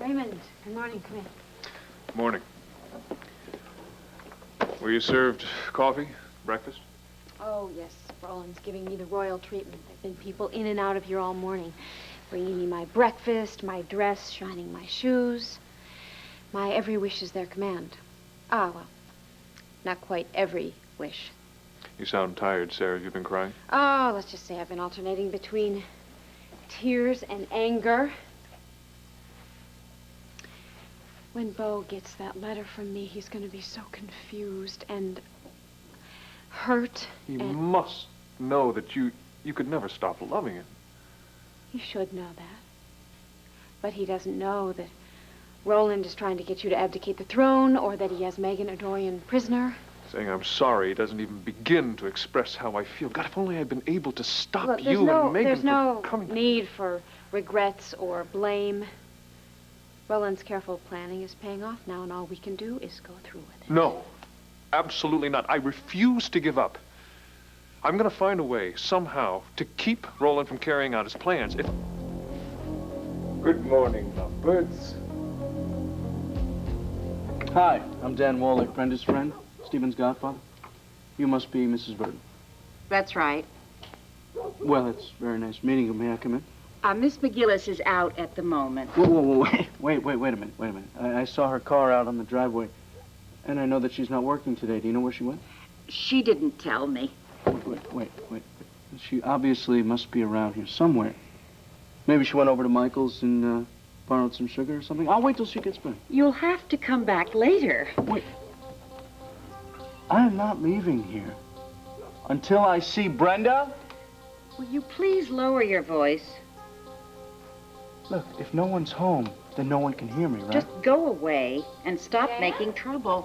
Raymond, good morning. Come in. Morning. Were you served coffee, breakfast? Oh, yes. Roland's giving me the royal treatment. There've been people in and out of here all morning, bringing me my breakfast, my dress, shining my shoes. My every wish is their command. Ah, well, not quite every wish. You sound tired, Sarah. Have you been crying? Oh, let's just say I've been alternating between tears and anger. When Beau gets that letter from me, he's going to be so confused and hurt. He must know that you could never stop loving him. He should know that. But he doesn't know that Roland is trying to get you to abdicate the throne, or that he has Megan a Dorian prisoner. Saying I'm sorry doesn't even begin to express how I feel. God, if only I'd been able to stop Look, you and Megan there's no from coming. need for regrets or blame. Roland's careful planning is paying off now, and all we can do is go through with it. No, absolutely not. I refuse to give up. I'm going to find a way, somehow, to keep Roland from carrying out his plans. If... Good morning, lovebirds. Hi, I'm Dan Wallach, Brenda's friend, Stephen's godfather. You must be Mrs. Verdon. That's right. Well, it's very nice meeting you. May I come in? Miss McGillis is out at the moment. Whoa, wait a minute. I saw her car out on the driveway, and I know that she's not working today. Do you know where she went? She didn't tell me. Wait. She obviously must be around here somewhere. Maybe she went over to Michael's and borrowed some sugar or something. I'll wait till she gets back. You'll have to come back later. Wait. I'm not leaving here until I see Brenda. Will you please lower your voice? Look, if no one's home, then no one can hear me, right? Just go away and stop making trouble.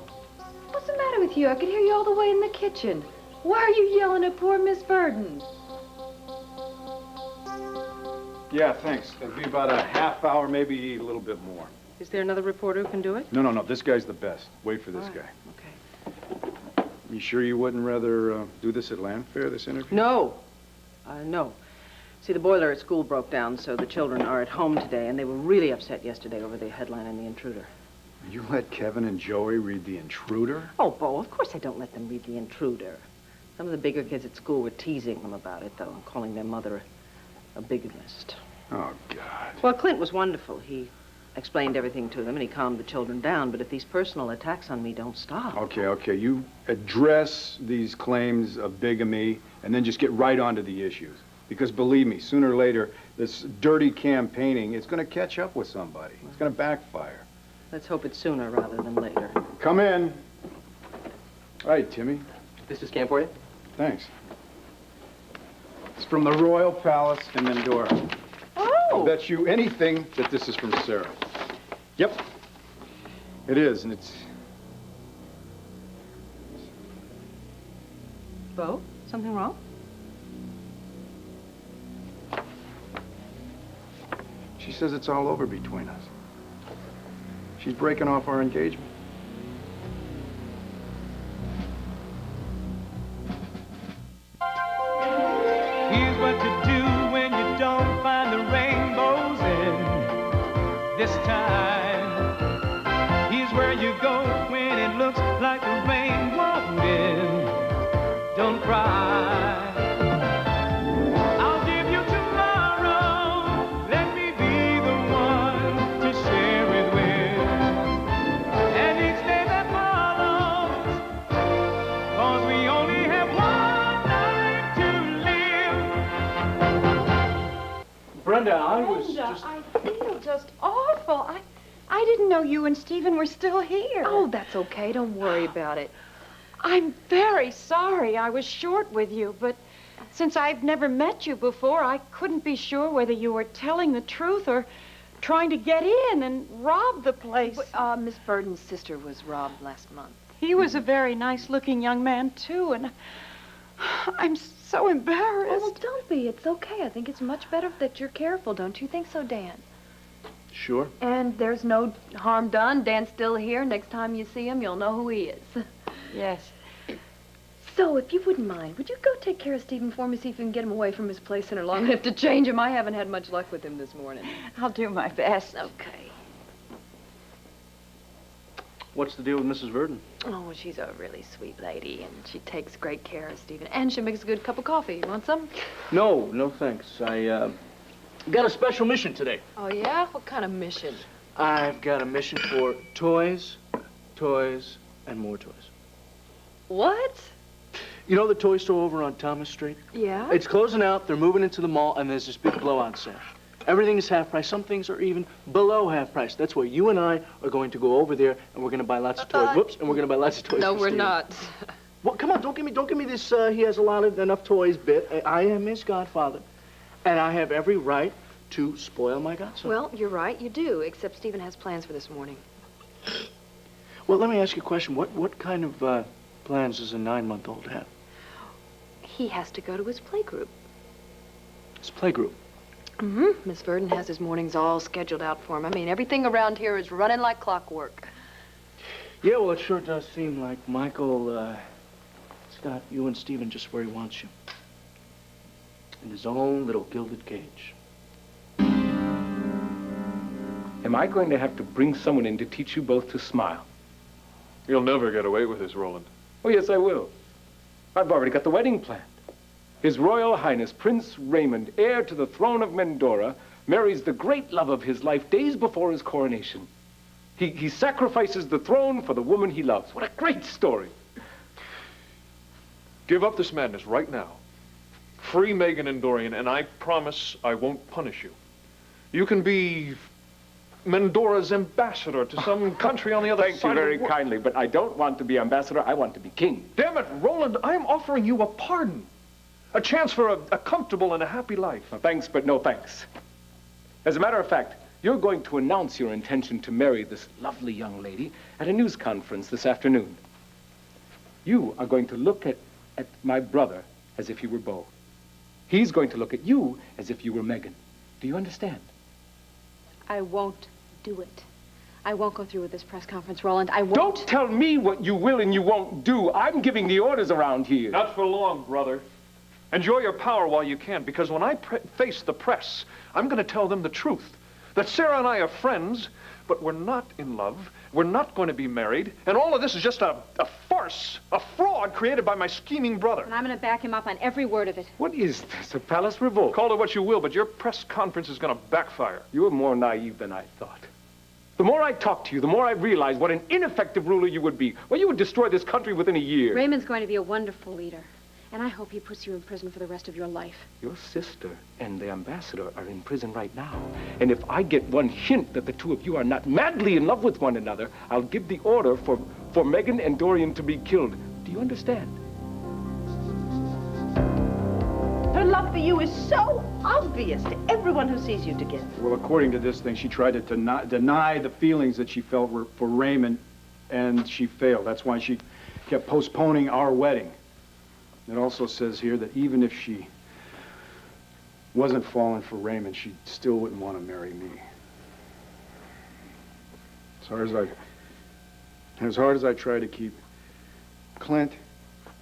What's the matter with you? I can hear you all the way in the kitchen. Why are you yelling at poor Miss Verdon? Yeah, thanks. It'll be about a half hour, maybe a little bit more. Is there another reporter who can do it? No. This guy's the best. Wait for this guy. Okay. You sure you wouldn't rather do this at Landfair, this interview? No. No. See, the boiler at school broke down, so the children are at home today, and they were really upset yesterday over the headline in The Intruder. You let Kevin and Joey read The Intruder? Oh, Beau, of course I don't let them read The Intruder. Some of the bigger kids at school were teasing them about it, though, and calling their mother a bigamist. Oh, God. Well, Clint was wonderful. He explained everything to them, and he calmed the children down, but if these personal attacks on me don't stop... Okay. You address these claims of bigamy, and then just get right onto the issues. Because believe me, sooner or later, this dirty campaigning is going to catch up with somebody. It's going to backfire. Let's hope it's sooner rather than later. Come in. All right, Timmy. This is Cam for you? Thanks. It's from the Royal Palace in Mendora. Oh! I'll bet you anything that this is from Sarah. Yep. It is, and it's... Beau, something wrong? She says it's all over between us. She's breaking off our engagement. Here's what to do when you don't find the rainbows in this time. Here's where you go when it looks like the rain won't end. Don't cry. I'll give you tomorrow. Let me be the one to share it with. And each day that follows, 'cause we only have one night to live. Brenda, I feel just awful. I didn't know you and Stephen were still here. Oh, that's okay. Don't worry about it. I'm very sorry I was short with you, but since I've never met you before, I couldn't be sure whether you were telling the truth or trying to get in and rob the place. Miss Verdon's sister was robbed last month. He was a very nice-looking young man, too, and I'm so embarrassed. Oh, well, don't be. It's okay. I think it's much better that you're careful. Don't you think so, Dan? Sure. And there's no harm done. Dan's still here. Next time you see him, you'll know who he is. Yes. So, if you wouldn't mind, would you go take care of Stephen for me, see if you can get him away from his play center long enough to change him? I haven't had much luck with him this morning. I'll do my best. Okay. What's the deal with Mrs. Verdon? Oh, she's a really sweet lady, and she takes great care of Stephen. And she makes a good cup of coffee. You want some? No, no thanks. I got a special mission today. Oh, yeah? What kind of mission? I've got a mission for toys, toys, and more toys. What? You know the toy store over on Thomas Street? Yeah? It's closing out, they're moving into the mall, and there's this big blowout sale. Everything is half price. Some things are even below half price. That's why you and I are going to go over there, and we're going to buy lots of toys. Whoops, and we're going to buy lots of toys. No, for we're Stephen. not. Well, come on, don't give me this, he has enough toys bit. I am his godfather, and I have every right to spoil my godson. Well, you're right, you do, except Stephen has plans for this morning. Well, let me ask you a question. What kind of plans does a 9-month-old have? He has to go to his playgroup. His playgroup? Mm-hmm. Miss Verdon has his mornings all scheduled out for him. I mean, everything around here is running like clockwork. Yeah, well, it sure does seem like Michael, has got you and Stephen just where he wants you. In his own little gilded cage. Am I going to have to bring someone in to teach you both to smile? You'll never get away with this, Roland. Oh, yes, I will. I've already got the wedding planned. His Royal Highness Prince Raymond, heir to the throne of Mendora, marries the great love of his life days before his coronation. He sacrifices the throne for the woman he loves. What a great story. Give up this madness right now. Free Megan and Dorian, and I promise I won't punish you. You can be Mendora's ambassador to some country on the other side. Thank you very kindly, but I don't want to be ambassador. I want to be king. Damn it, Roland, I'm offering you a pardon. A chance for a comfortable and a happy life. Well, thanks, but no thanks. As a matter of fact, you're going to announce your intention to marry this lovely young lady at a news conference this afternoon. You are going to look at my brother as if he were Beau. He's going to look at you as if you were Megan. Do you understand? I won't do it. I won't go through with this press conference, Roland. I won't. Don't tell me what you will and you won't do. I'm giving the orders around here. Not for long, brother. Enjoy your power while you can, because when I face the press, I'm going to tell them the truth. That Sarah and I are friends, but we're not in love. We're not going to be married. And all of this is just a farce, a fraud created by my scheming brother. And I'm going to back him up on every word of it. What is this, a palace revolt? Call it what you will, but your press conference is going to backfire. You're more naive than I thought. The more I talk to you, the more I realize what an ineffective ruler you would be. Well, you would destroy this country within a year. Raymond's going to be a wonderful leader. And I hope he puts you in prison for the rest of your life. Your sister and the ambassador are in prison right now. And if I get one hint that the two of you are not madly in love with one another, I'll give the order for Megan and Dorian to be killed. Do you understand? Her love for you is so obvious to everyone who sees you together. Well, according to this thing, she tried to deny the feelings that she felt were for Raymond, and she failed. That's why she kept postponing our wedding. It also says here that even if she wasn't falling for Raymond, she still wouldn't want to marry me. As hard as I try to keep Clint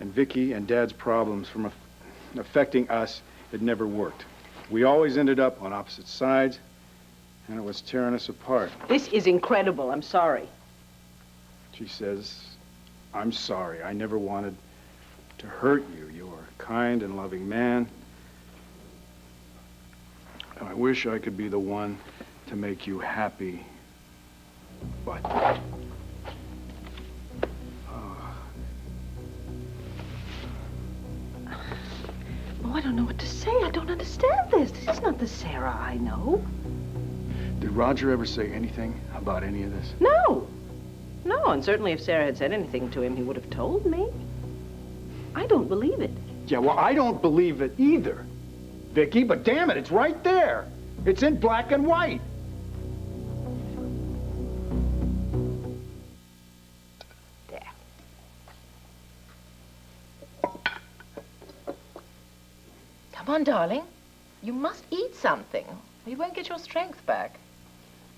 and Vicky and Dad's problems from affecting us, it never worked. We always ended up on opposite sides, and it was tearing us apart. This is incredible. I'm sorry. She says, I'm sorry. I never wanted to hurt you. You're a kind and loving man. And I wish I could be the one to make you happy. But... Oh, I don't know what to say. I don't understand this. This is not the Sarah I know. Did Roger ever say anything about any of this? No. No, and certainly if Sarah had said anything to him, he would have told me. I don't believe it. Yeah, well, I don't believe it either, Vicky, but damn it, it's right there. It's in black and white. There. Come on, darling. You must eat something, or you won't get your strength back.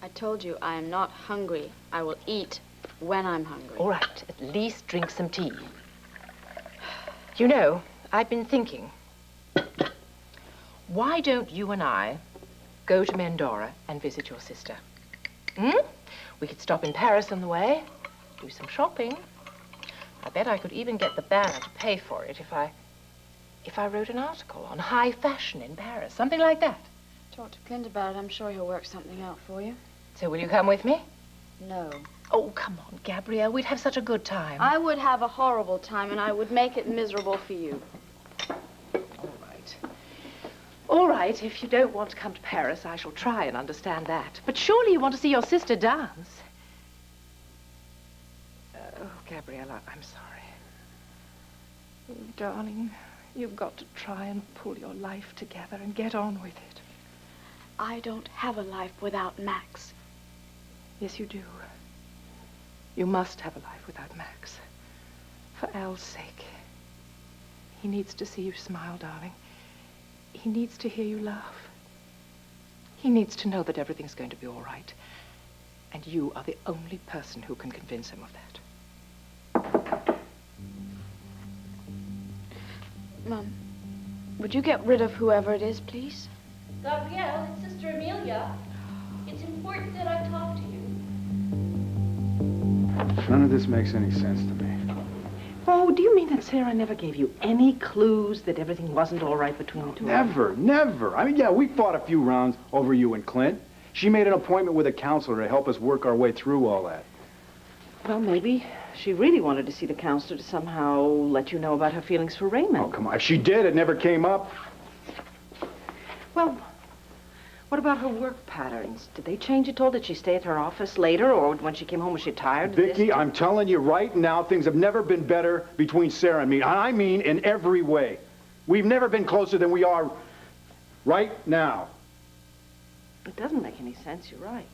I told you I am not hungry. I will eat when I'm hungry. All right, at least drink some tea. You know, I've been thinking, why don't you and I go to Mendora and visit your sister? Hmm? We could stop in Paris on the way, do some shopping. I bet I could even get the Banner to pay for it if I wrote an article on high fashion in Paris, something like that. Talk to Clint about it. I'm sure he'll work something out for you. So will you come with me? No. Oh, come on, Gabrielle. We'd have such a good time. I would have a horrible time, and I would make it miserable for you. All right. All right, if you don't want to come to Paris, I shall try and understand that. But surely you want to see your sister dance. Oh, Gabrielle, I'm sorry. Oh, darling, you've got to try and pull your life together and get on with it. I don't have a life without Max. Yes, you do. You must have a life without Max. For Al's sake. He needs to see you smile, darling. He needs to hear you laugh. He needs to know that everything's going to be all right. And you are the only person who can convince him of that. Mom, would you get rid of whoever it is, please? Gabrielle, it's Sister Amelia. It's important that I talk to you. None of this makes any sense to me. Oh, do you mean that Sarah never gave you any clues that everything wasn't all right between the two of you? Never, never. I mean, yeah, we fought a few rounds over you and Clint. She made an appointment with a counselor to help us work our way through all that. Well, maybe she really wanted to see the counselor to somehow let you know about her feelings for Raymond. Oh, come on. If she did, it never came up. Well, what about her work patterns? Did they change at all? Did she stay at her office later, or when she came home, was she tired? Vicki, I'm telling you right now, things have never been better between Sarah and me. I mean in every way. We've never been closer than we are right now. It doesn't make any sense, you're right.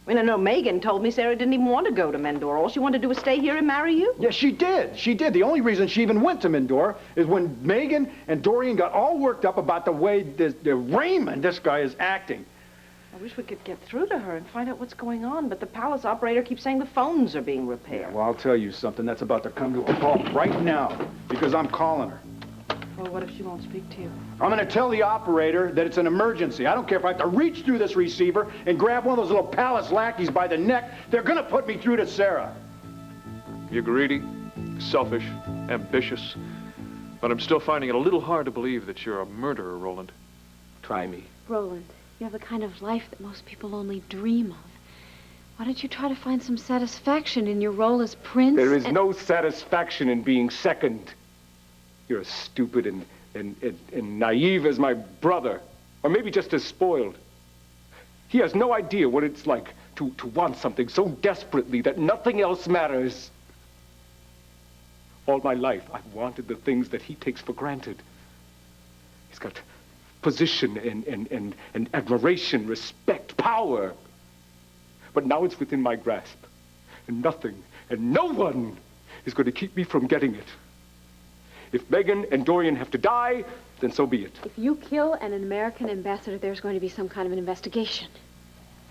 I mean, I know Megan told me Sarah didn't even want to go to Mendor. All she wanted to do was stay here and marry you. Yeah, she did. She did. The only reason she even went to Mendor is when Megan and Dorian got all worked up about the way Raymond, this guy, is acting. I wish we could get through to her and find out what's going on, but the palace operator keeps saying the phones are being repaired. Yeah, well, I'll tell you something. That's about to come to a halt right now because I'm calling her. Well, what if she won't speak to you? I'm going to tell the operator that it's an emergency. I don't care if I have to reach through this receiver and grab one of those little palace lackeys by the neck. They're going to put me through to Sarah. You're greedy, selfish, ambitious, but I'm still finding it a little hard to believe that you're a murderer, Roland. Try me. Roland, you have the kind of life that most people only dream of. Why don't you try to find some satisfaction in your role as prince? There is no satisfaction in being second. You're as stupid and naive as my brother, or maybe just as spoiled. He has no idea what it's like to want something so desperately that nothing else matters. All my life, I've wanted the things that he takes for granted. He's got position and admiration, respect, power. But now it's within my grasp, and nothing and no one is going to keep me from getting it. If Megan and Dorian have to die, then so be it. If you kill an American ambassador, there's going to be some kind of an investigation.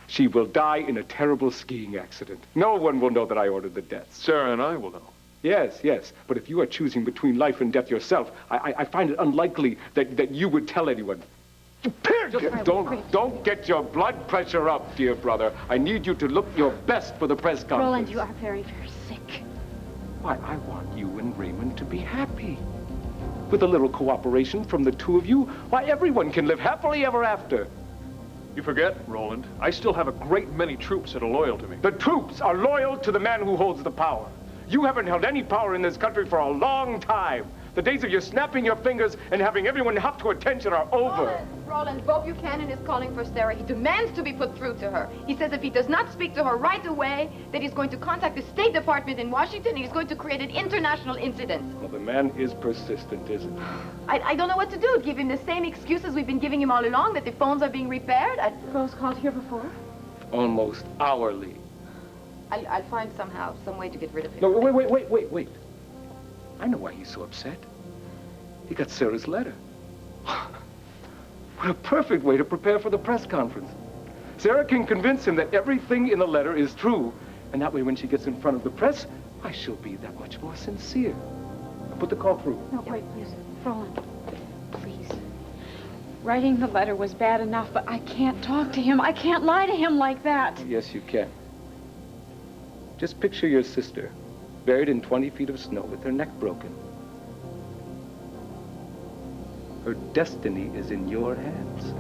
She will die in a terrible skiing accident. No one will know that I ordered the deaths. Sarah and I will know. Yes, yes. But if you are choosing between life and death yourself, I find it unlikely that you would tell anyone. Don't get your blood pressure up, dear brother. I need you to look your best for the press conference. Roland, you are very, very sick. Why, I want you and Raymond to be happy. With a little cooperation from the two of you, why, everyone can live happily ever after. You forget, Roland, I still have a great many troops that are loyal to me. The troops are loyal to the man who holds the power. You haven't held any power in this country for a long time. The days of you snapping your fingers and having everyone hop to attention are over. Roland, Bob Buchanan is calling for Sarah. He demands to be put through to her. He says if he does not speak to her right away, that he's going to contact the State Department in Washington and he's going to create an international incident. Well, the man is persistent, isn't he? I don't know what to do. Give him the same excuses we've been giving him all along, that the phones are being repaired. Rose called here before? Almost hourly. I'll find some way to get rid of him. No, wait. I know why he's so upset. He got Sarah's letter. What a perfect way to prepare for the press conference. Sarah can convince him that everything in the letter is true. And that way, when she gets in front of the press, I shall be that much more sincere. I'll put the call through. No, wait, please. Roland, please. Writing the letter was bad enough, but I can't talk to him. I can't lie to him like that. Yes, you can. Just picture your sister, buried in 20 feet of snow with her neck broken. Her destiny is in your hands.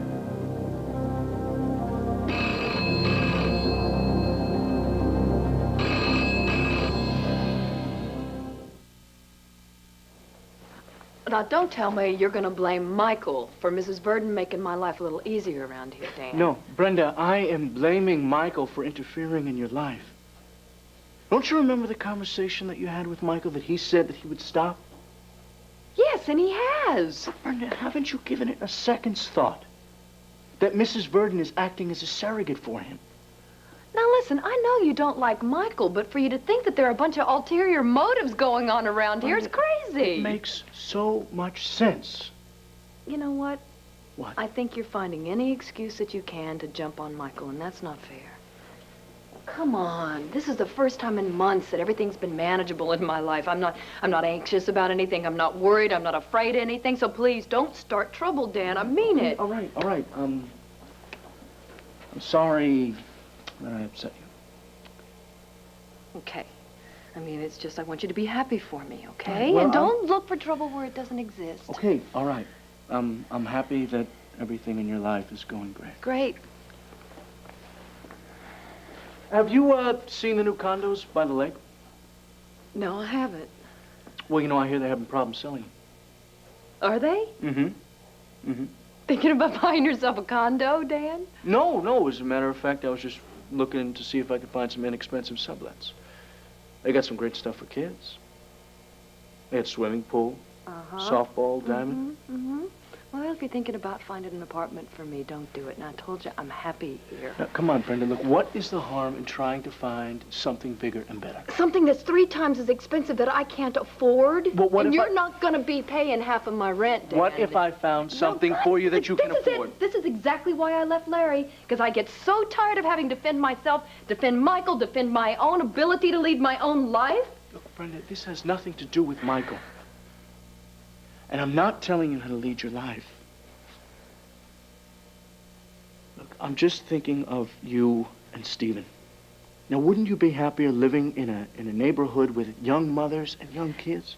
Now, don't tell me you're going to blame Michael for Mrs. Verdon making my life a little easier around here, Dan. No, Brenda, I am blaming Michael for interfering in your life. Don't you remember the conversation that you had with Michael that he said that he would stop? Yes, and he has. Brenda, haven't you given it a second's thought that Mrs. Verdon is acting as a surrogate for him? Now, listen, I know you don't like Michael, but for you to think that there are a bunch of ulterior motives going on around here is crazy. It makes so much sense. You know what? What? I think you're finding any excuse that you can to jump on Michael, and that's not fair. Come on. This is the first time in months that everything's been manageable in my life. I'm not anxious about anything. I'm not worried. I'm not afraid of anything. So please don't start trouble, Dan. I mean it. All right. I'm sorry that I upset you. Okay. I mean, it's just I want you to be happy for me, okay? Well, and don't look for trouble where it doesn't exist. Okay, all right. I'm happy that everything in your life is going great. Great. Have you seen the new condos by the lake? No, I haven't. Well, you know, I hear they're having problems selling them. Are they? Thinking about buying yourself a condo, Dan? No. As a matter of fact, I was just looking to see if I could find some inexpensive sublets. They got some great stuff for kids. They had swimming pool, softball, diamond. Well, if you're thinking about finding an apartment for me, don't do it. And I told you, I'm happy here. Now, come on, Brenda, look, what is the harm in trying to find something bigger and better? Something that's 3 times as expensive that I can't afford. Well, what and if you're not going to be paying half of my rent, Dan. What if I found something for you that you can afford? This is exactly why I left Larry. Because I get so tired of having to defend myself, defend Michael, defend my own ability to lead my own life. Look, Brenda, this has nothing to do with Michael. And I'm not telling you how to lead your life. Look, I'm just thinking of you and Stephen. Now, wouldn't you be happier living in a neighborhood with young mothers and young kids?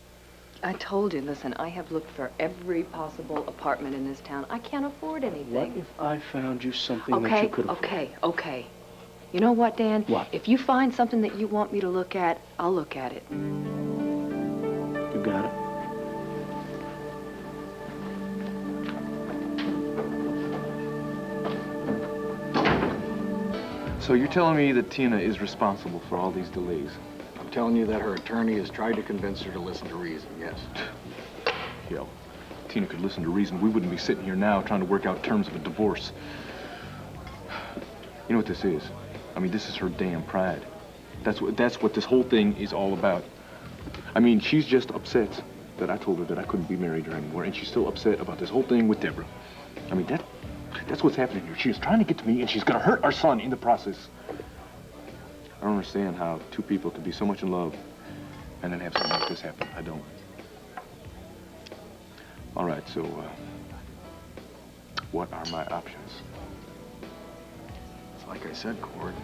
I told you, listen, I have looked for every possible apartment in this town. I can't afford anything. What if I found you something that you could afford? Okay. You know what, Dan? What? If you find something that you want me to look at, I'll look at it. You got it. So you're telling me that Tina is responsible for all these delays? I'm telling you that her attorney has tried to convince her to listen to reason, yes. Hell, Tina could listen to reason. We wouldn't be sitting here now trying to work out terms of a divorce. You know what this is? I mean, this is her damn pride. That's what this whole thing is all about. I mean, she's just upset that I told her that I couldn't be married to her anymore, and she's still upset about this whole thing with Deborah. I mean, that's what's happening here. She's trying to get to me, and she's gonna hurt our son in the process. I don't understand how 2 people could be so much in love and then have something like this happen. I don't. All right, so, what are my options? It's like I said, Cord,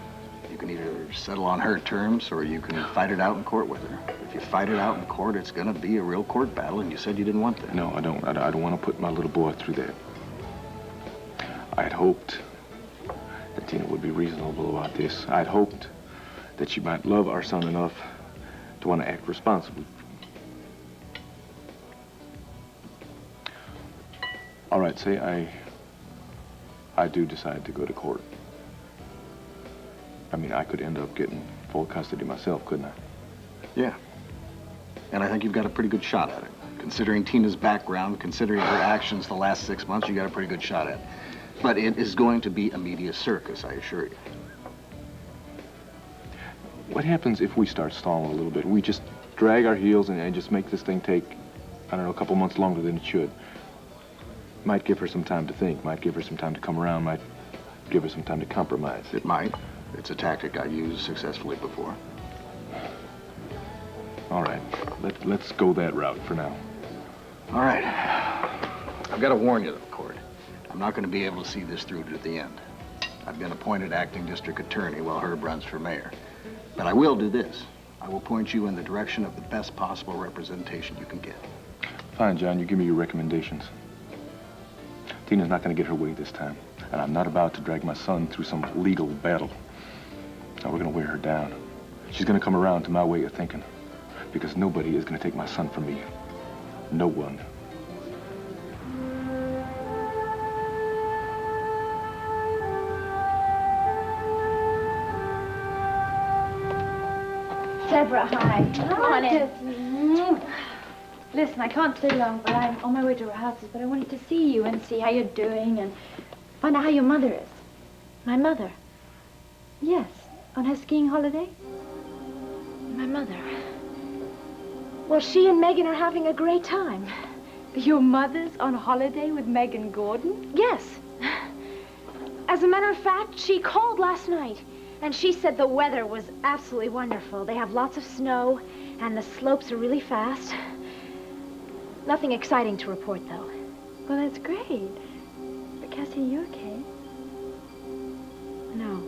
you can either settle on her terms or you can fight it out in court with her. If you fight it out in court, it's gonna be a real court battle, and you said you didn't want that. No, I don't. I don't want to put my little boy through that. I had hoped that Tina would be reasonable about this. I'd hoped that she might love our son enough to want to act responsibly. All right, say I do decide to go to court. I mean, I could end up getting full custody myself, couldn't I? Yeah. And I think you've got a pretty good shot at it. Considering Tina's background, considering her actions the last 6 months, you got a pretty good shot at it. But it is going to be a media circus, I assure you. What happens if we start stalling a little bit? We just drag our heels and just make this thing take, I don't know, a couple months longer than it should. Might give her some time to think, might give her some time to come around, might give her some time to compromise. It might. It's a tactic I used successfully before. All right, let's go that route for now. All right. I've got to warn you, though, Cord. I'm not going to be able to see this through to the end. I've been appointed acting district attorney while Herb runs for mayor. But I will do this. I will point you in the direction of the best possible representation you can get. Fine, John, you give me your recommendations. Tina's not going to get her way this time, and I'm not about to drag my son through some legal battle. Now, we're going to wear her down. She's going to come around to my way of thinking, because nobody is going to take my son from me. No one. Deborah, hi. Come on in. Listen, I can't stay long, but I'm on my way to rehearsals, but I wanted to see you and see how you're doing and find out how your mother is. My mother? Yes. On her skiing holiday? My mother. Well, she and Megan are having a great time. Your mother's on holiday with Megan Gordon? Yes. As a matter of fact, she called last night. And she said the weather was absolutely wonderful. They have lots of snow, and the slopes are really fast. Nothing exciting to report, though. Well, that's great. But, Cassie, are you okay? No.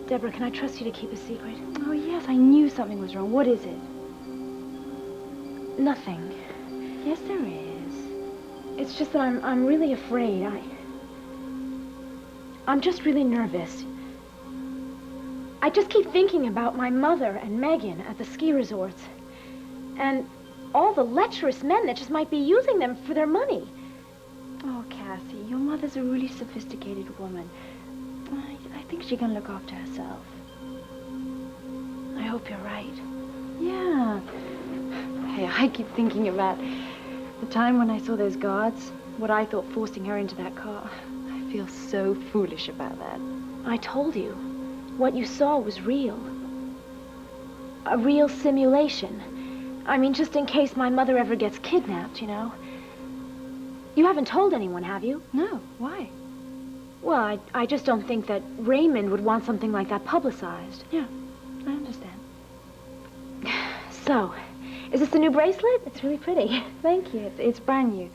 Deborah, can I trust you to keep a secret? Oh, yes, I knew something was wrong. What is it? Nothing. Yes, there is. It's just that I'm really afraid. I'm just really nervous. I just keep thinking about my mother and Megan at the ski resorts. And all the lecherous men that just might be using them for their money. Oh, Cassie, your mother's a really sophisticated woman. I think she can look after herself. I hope you're right. Yeah. Hey, I keep thinking about the time when I saw those guards, what I thought forcing her into that car. I feel so foolish about that. I told you. What you saw was real. A real simulation. I mean, just in case my mother ever gets kidnapped, you know. You haven't told anyone, have you? No. Why? Well, I just don't think that Raymond would want something like that publicized. Yeah, I understand. So, is this the new bracelet? It's really pretty. Thank you. It's brand new.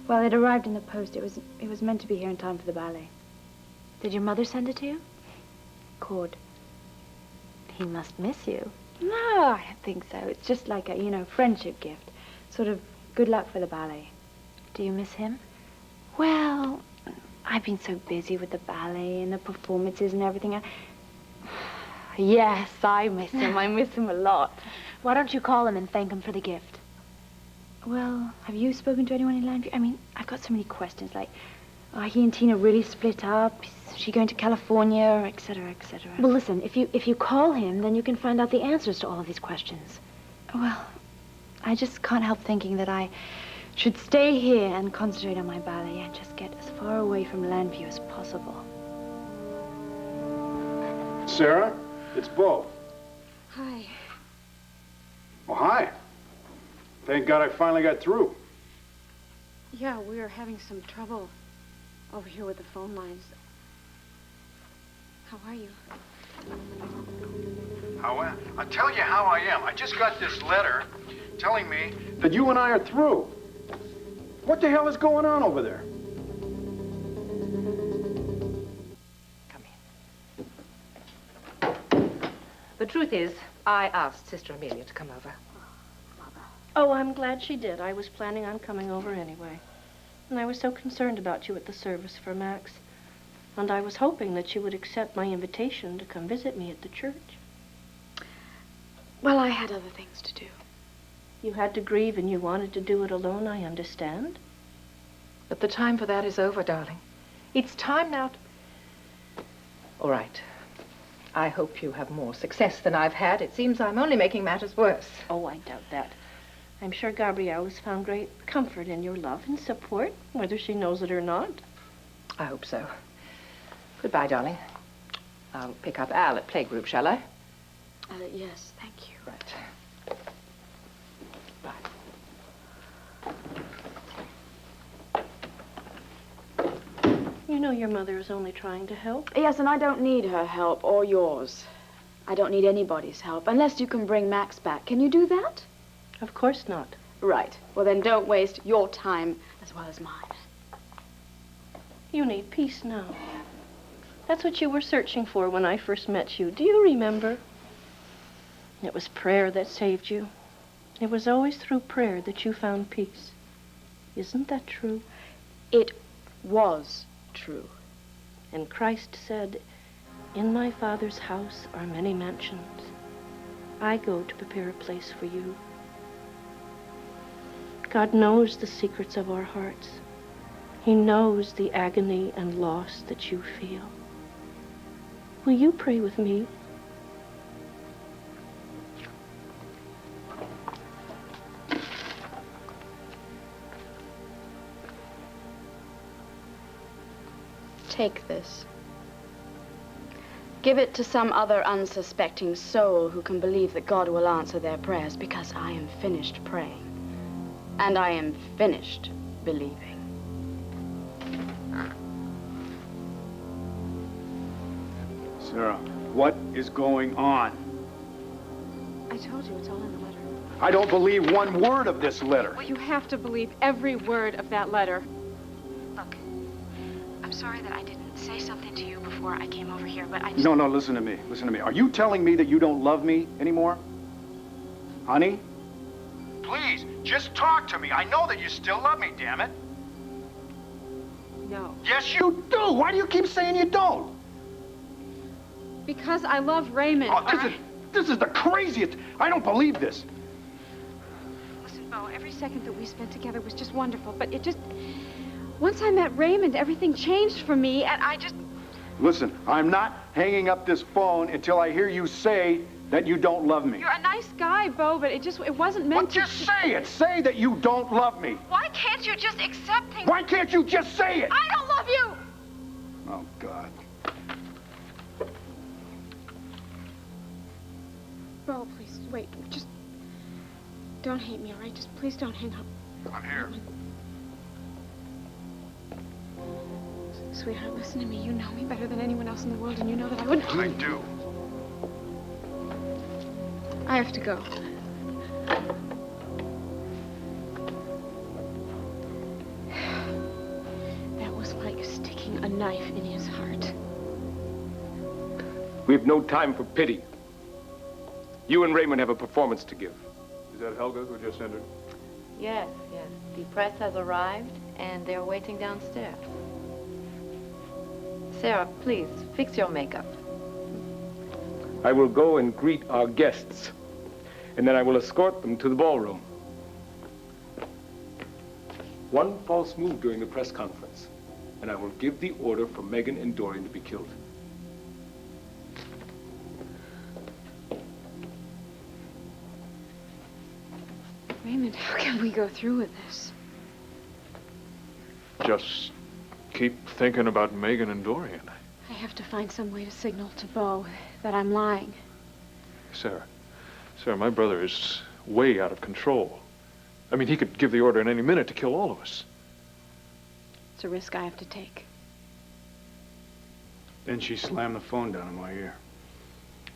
Well, it arrived in the post. It was meant to be here in time for the ballet. Did your mother send it to you? Cord. He must miss you. No, I don't think so. It's just like a, friendship gift. Sort of good luck for the ballet. Do you miss him? Well, I've been so busy with the ballet and the performances and everything. Yes, I miss him. I miss him a lot. Why don't you call him and thank him for the gift? Well, have you spoken to anyone in Landview? I mean, I've got so many questions, like, are he and Tina really split up? Is she going to California, et cetera, et cetera? Well, listen, if you call him, then you can find out the answers to all of these questions. Well, I just can't help thinking that I should stay here and concentrate on my ballet and just get as far away from Landview as possible. Sarah, it's Bo. Hi. Oh, hi. Thank God I finally got through. Yeah, we are having some trouble over here with the phone lines. How are you? I'll tell you how I am. I just got this letter telling me that you and I are through. What the hell is going on over there? The truth is, I asked Sister Amelia to come over. Oh, I'm glad she did. I was planning on coming over anyway. And I was so concerned about you at the service for Max. And I was hoping that you would accept my invitation to come visit me at the church. Well, I had other things to do. You had to grieve and you wanted to do it alone, I understand. But the time for that is over, darling. It's time now to... All right. I hope you have more success than I've had. It seems I'm only making matters worse. Oh, I doubt that. I'm sure Gabrielle has found great comfort in your love and support, whether she knows it or not. I hope so. Goodbye, darling. I'll pick up Al at playgroup, shall I? Yes, thank you. Right. You know your mother is only trying to help. Yes, and I don't need her help or yours. I don't need anybody's help, unless you can bring Max back. Can you do that? Of course not. Right. Well, then don't waste your time as well as mine. You need peace now. That's what you were searching for when I first met you. Do you remember? It was prayer that saved you. It was always through prayer that you found peace. Isn't that true? It was true. And Christ said, "In my Father's house are many mansions. I go to prepare a place for you." God knows the secrets of our hearts. He knows the agony and loss that you feel. Will you pray with me? Take this. Give it to some other unsuspecting soul who can believe that God will answer their prayers, because I am finished praying. And I am finished believing. Sarah, what is going on? I told you, it's all in the letter. I don't believe one word of this letter. Well, you have to believe every word of that letter. Look, I'm sorry that I didn't say something to you before I came over here, but I just... No, listen to me. Listen to me. Are you telling me that you don't love me anymore? Honey? Please, just talk to me. I know that you still love me, damn it. No. Yes, you do. Why do you keep saying you don't? Because I love Raymond. Oh, this is the craziest. I don't believe this. Listen, Bo, every second that we spent together was just wonderful, but it just... Once I met Raymond, everything changed for me, and I just... Listen, I'm not hanging up this phone until I hear you say that you don't love me. You're a nice guy, Bo, but it wasn't meant to... Just say it. Say that you don't love me. Why can't you just accept things? Why can't you just say it? I don't love you! Oh, God. Bo, please, wait. Just don't hate me, all right? Just please don't hang up. I'm here. Sweetheart, listen to me. You know me better than anyone else in the world, and you know that I wouldn't... I do. I have to go. That was like sticking a knife in his heart. We have no time for pity. You and Raymond have a performance to give. Is that Helga who just entered? Yes. The press has arrived, and they're waiting downstairs. Sarah, please, fix your makeup. I will go and greet our guests, and then I will escort them to the ballroom. One false move during the press conference, and I will give the order for Megan and Dorian to be killed. Raymond, how can we go through with this? Just keep thinking about Megan and Dorian. I have to find some way to signal to Bo that I'm lying. Sarah, my brother is way out of control. I mean, he could give the order in any minute to kill all of us. It's a risk I have to take. Then she slammed the phone down in my ear.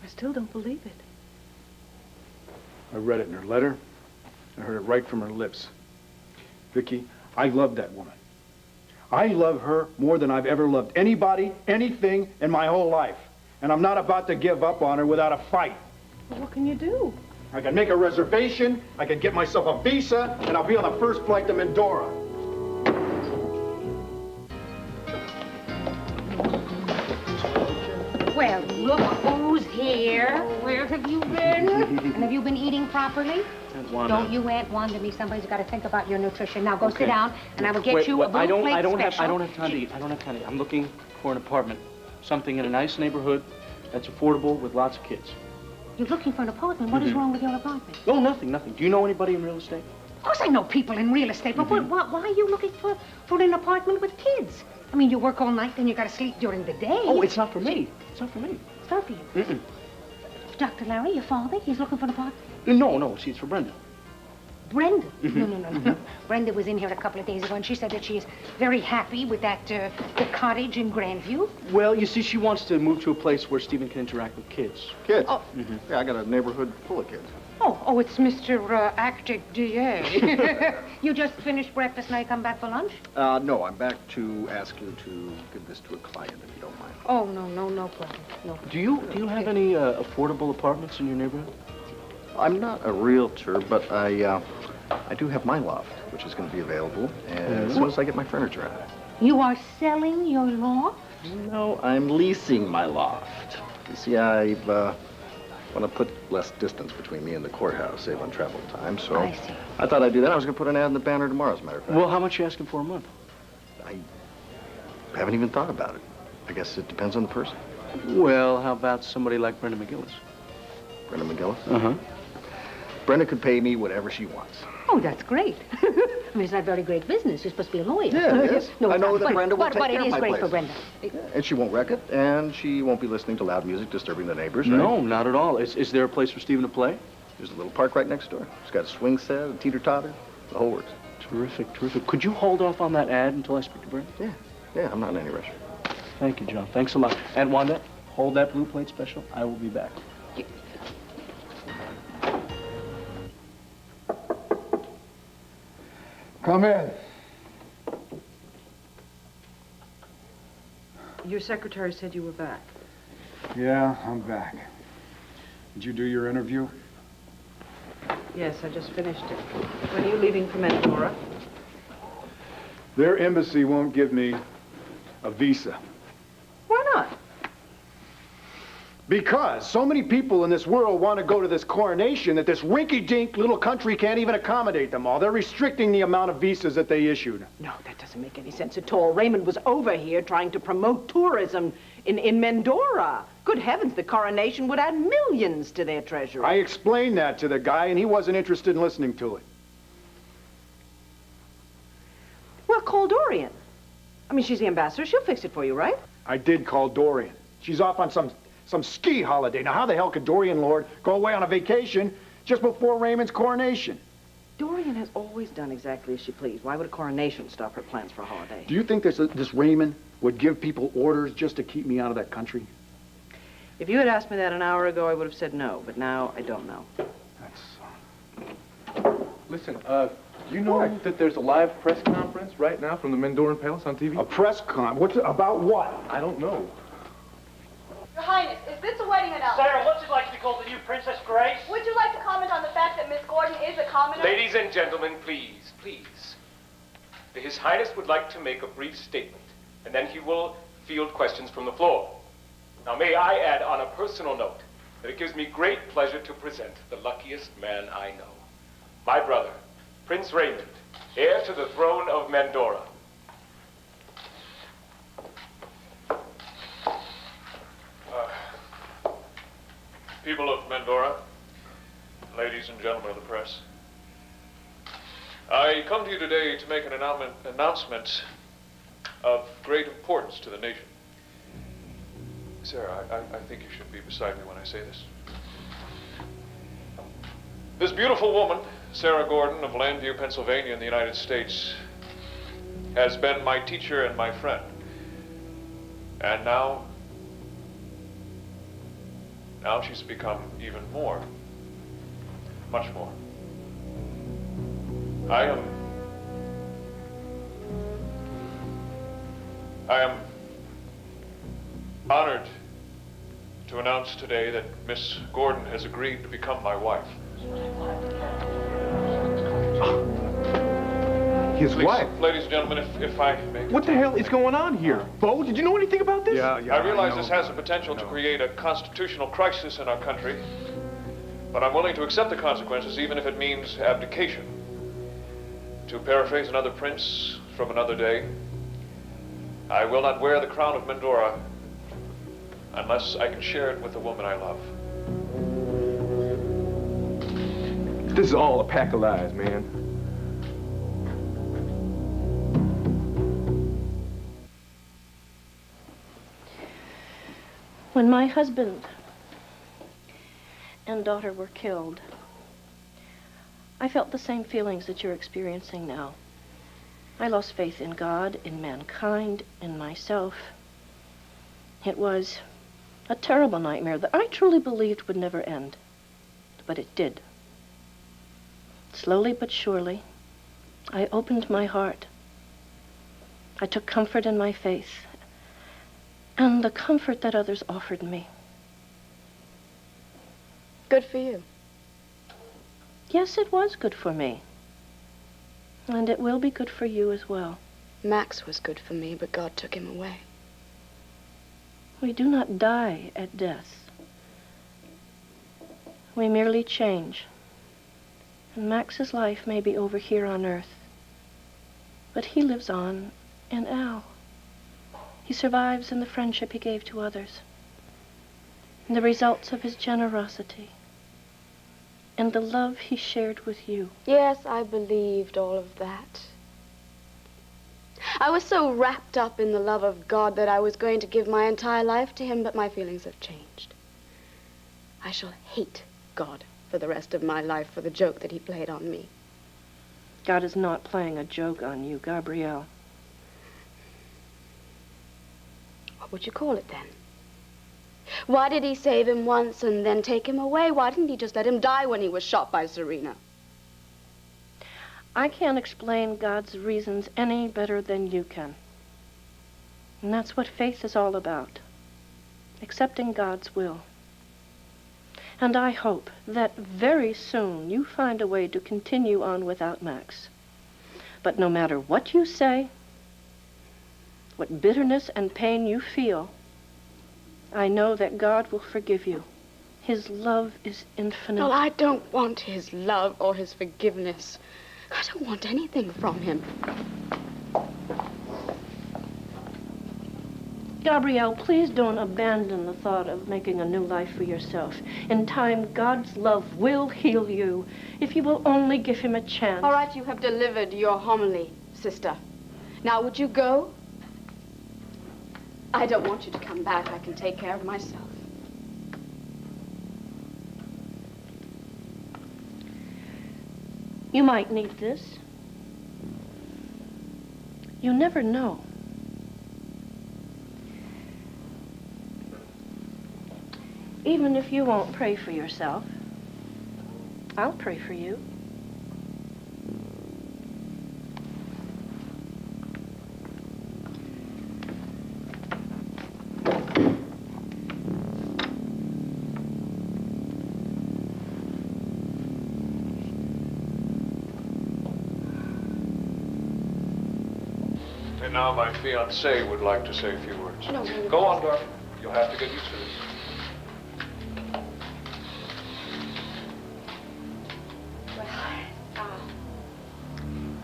I still don't believe it. I read it in her letter. I heard it right from her lips. Vicki, I love that woman. I love her more than I've ever loved anybody, anything in my whole life. And I'm not about to give up on her without a fight. Well, what can you do? I can make a reservation, I can get myself a visa, and I'll be on the first flight to Mindoro. Well, look who's here. Where have you been? And have you been eating properly? Don't you, Aunt Wanda, me? Somebody's got to think about your nutrition. Now go sit down, and I will get you a blue plate I don't special. have time to eat. I don't have time to eat. I'm looking for an apartment, something in a nice neighborhood that's affordable with lots of kids. You're looking for an apartment? What is wrong with your apartment? Oh, nothing. Do you know anybody in real estate? Of course I know people in real estate, but why are you looking for an apartment with kids? I mean, you work all night, then you got to sleep during the day. Oh, it's not for me. It's not for me. It's not for you. Mm-mm. Dr. Larry, your father, he's looking for an apartment? No. See, it's for Brenda. Brenda? No. Brenda was in here a couple of days ago, and she said that she is very happy with that the cottage in Grandview. Well, you see, she wants to move to a place where Stephen can interact with kids. Kids? Oh. Yeah, I got a neighborhood full of kids. Oh, it's Mr. Acting DA. You just finished breakfast and I come back for lunch? No, I'm back to ask you to give this to a client, if you don't mind. Oh, no problem. No. Do you have any affordable apartments in your neighborhood? I'm not a realtor, but I do have my loft, which is going to be available as soon as I get my furniture out. You are selling your loft? No, I'm leasing my loft. You see, I want to put less distance between me and the courthouse, save on travel time, so I see. I thought I'd do that. I was going to put an ad in the Banner tomorrow, as a matter of fact. Well, how much are you asking for a month? I haven't even thought about it. I guess it depends on the person. Well, how about somebody like Brenda McGillis? Brenda McGillis? Uh-huh. Brenda could pay me whatever she wants. Oh, that's great. I mean, it's not very great business. You're supposed to be a lawyer. Yeah, it is. No, I it's know not. that Brenda will take but care it of is my great place. for Brenda. And she won't wreck it, and she won't be listening to loud music disturbing the neighbors, right? No, not at all. Is there a place for Stephen to play? There's a little park right next door. It's got a swing set, a teeter-totter, the whole works. Terrific, terrific. Could you hold off on that ad until I speak to Brenda? Yeah, I'm not in any rush. Thank you, John. Thanks a lot. And Wanda, hold that blue plate special. I will be back. Come in. Your secretary said you were back. Yeah, I'm back. Did you do your interview? Yes, I just finished it. When are you leaving for Mendora? Their embassy won't give me a visa. Why not? Because so many people in this world want to go to this coronation that this rinky-dink little country can't even accommodate them all. They're restricting the amount of visas that they issued. No, that doesn't make any sense at all. Raymond was over here trying to promote tourism in Mendora. Good heavens, the coronation would add millions to their treasury. I explained that to the guy, and he wasn't interested in listening to it. Well, call Dorian. I mean, she's the ambassador. She'll fix it for you, right? I did call Dorian. She's off on some ski holiday. Now, how the hell could Dorian Lord go away on a vacation just before Raymond's coronation? Dorian has always done exactly as she pleased. Why would a coronation stop her plans for a holiday? Do you think this Raymond would give people orders just to keep me out of that country? If you had asked me that an hour ago, I would have said no, but now I don't know. Listen, you know that there's a live press conference right now from the Mendoran Palace on TV? A press con? About what? I don't know. Your Highness, is this a wedding announcement? Sarah, what's it like to be called the new Princess Grace? Would you like to comment on the fact that Miss Gordon is a commoner? Ladies and gentlemen, please, please. His Highness would like to make a brief statement, and then he will field questions from the floor. Now, may I add on a personal note that it gives me great pleasure to present the luckiest man I know. My brother, Prince Raymond, heir to the throne of Mendora. People of Mendora, ladies and gentlemen of the press, I come to you today to make an announcement of great importance to the nation. Sarah, I think you should be beside me when I say this. This beautiful woman, Sarah Gordon of Landview, Pennsylvania in the United States, has been my teacher and my friend. And now she's become even more, much more. I am honored to announce today that Miss Gordon has agreed to become my wife. His wife? Ladies and gentlemen, if I may... What the hell is going on here? Bo, did you know anything about this? Yeah, I realize this has the potential to create a constitutional crisis in our country, but I'm willing to accept the consequences, even if it means abdication. To paraphrase another prince from another day, I will not wear the crown of Mendora unless I can share it with the woman I love. This is all a pack of lies, man. When my husband and daughter were killed, I felt the same feelings that you're experiencing now. I lost faith in God, in mankind, in myself. It was a terrible nightmare that I truly believed would never end. But it did. Slowly but surely, I opened my heart. I took comfort in my faith and the comfort that others offered me. Good for you. Yes, it was good for me. And it will be good for you as well. Max was good for me, but God took him away. We do not die at death. We merely change. And Max's life may be over here on Earth, but he lives on in Al. He survives in the friendship he gave to others, in the results of his generosity, and the love he shared with you. Yes, I believed all of that. I was so wrapped up in the love of God that I was going to give my entire life to him, but my feelings have changed. I shall hate God for the rest of my life for the joke that he played on me. God is not playing a joke on you, Gabrielle. What would you call it then? Why did he save him once and then take him away? Why didn't he just let him die when he was shot by Serena? I can't explain God's reasons any better than you can. And that's what faith is all about. Accepting God's will. And I hope that very soon you find a way to continue on without Max. But no matter what you say, what bitterness and pain you feel, I know that God will forgive you. His love is infinite. Well, I don't want his love or his forgiveness. I don't want anything from him. Gabrielle, please don't abandon the thought of making a new life for yourself. In time, God's love will heal you, if you will only give him a chance. All right, you have delivered your homily, sister. Now, would you go? I don't want you to come back. I can take care of myself. You might need this. You never know. Even if you won't pray for yourself, I'll pray for you. And now my fiancé would like to say a few words. No, Go on, darling. You'll have to get used to this.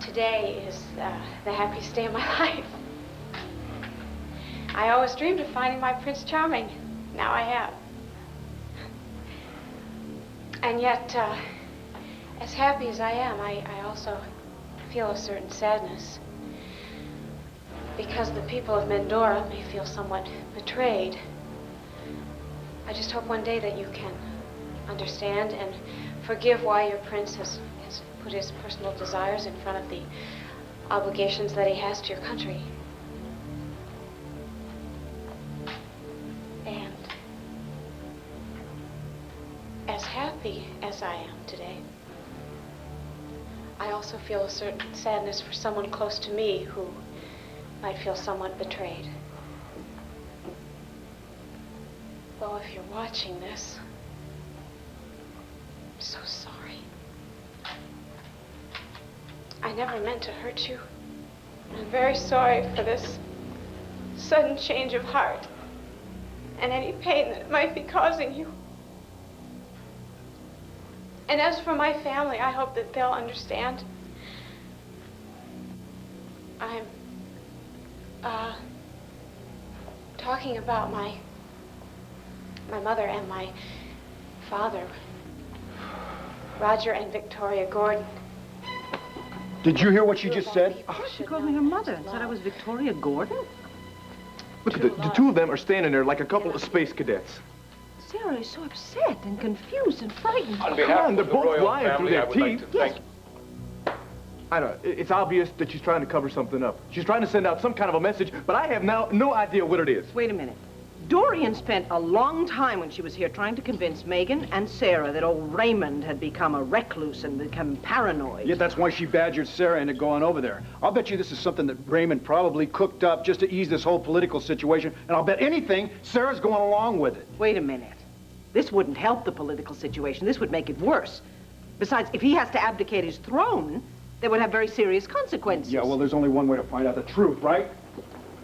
Today is the happiest day of my life. I always dreamed of finding my Prince Charming. Now I have. And yet, as happy as I am, I also feel a certain sadness. Because the people of Mendora may feel somewhat betrayed. I just hope one day that you can understand and forgive why your prince has put his personal desires in front of the obligations that he has to your country. And as happy as I am today, I also feel a certain sadness for someone close to me who might feel somewhat betrayed. Oh, if you're watching this, I'm so sorry. I never meant to hurt you. I'm very sorry for this sudden change of heart and any pain that it might be causing you. And as for my family, I hope that they'll understand. I'm talking about my mother and my father, Roger and Victoria Gordon. Did you hear what she just said? She called me her mother and said I was Victoria Gordon. Look, the two of them are standing there like a couple of space cadets. Sarah is so upset and confused and frightened. On behalf of they're the both royal lying through family, their I would like teeth. to thank I know. It's obvious that she's trying to cover something up. She's trying to send out some kind of a message, but I have now no idea what it is. Wait a minute. Dorian spent a long time when she was here trying to convince Megan and Sarah that old Raymond had become a recluse and become paranoid. Yeah, that's why she badgered Sarah into going over there. I'll bet you this is something that Raymond probably cooked up just to ease this whole political situation, and I'll bet anything Sarah's going along with it. Wait a minute. This wouldn't help the political situation. This would make it worse. Besides, if he has to abdicate his throne, they would have very serious consequences. Yeah, well, there's only one way to find out the truth, right?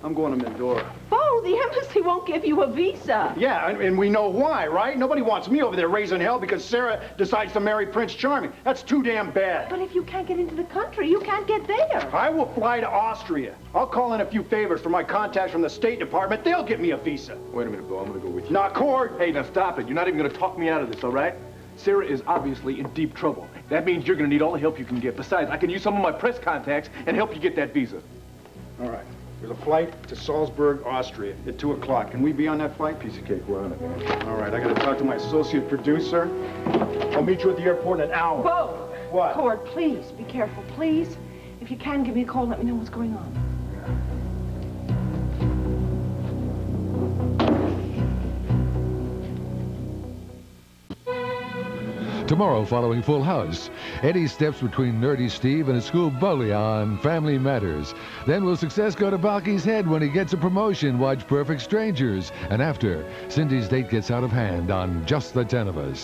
I'm going to Mendora. Bo, the embassy won't give you a visa. Yeah, and we know why, right? Nobody wants me over there raising hell because Sarah decides to marry Prince Charming. That's too damn bad. But if you can't get into the country, you can't get there. I will fly to Austria. I'll call in a few favors from my contacts from the State Department. They'll get me a visa. Wait a minute, Bo. I'm going to go with you. Not Cord. Hey, now stop it. You're not even going to talk me out of this, all right? Sarah is obviously in deep trouble. That means you're going to need all the help you can get. Besides, I can use some of my press contacts and help you get that visa. All right. There's a flight to Salzburg, Austria at 2 o'clock. Can we be on that flight? Piece of cake, we're on it, man. All right, I got to talk to my associate producer. I'll meet you at the airport in an hour. Bo! What? Cord, please, be careful, please. If you can, give me a call, let me know what's going on. Tomorrow, following Full House, Eddie steps between Nerdy Steve and his school bully on Family Matters. Then will success go to Balky's head when he gets a promotion? Watch Perfect Strangers. And after, Cindy's date gets out of hand on Just the 10 of Us.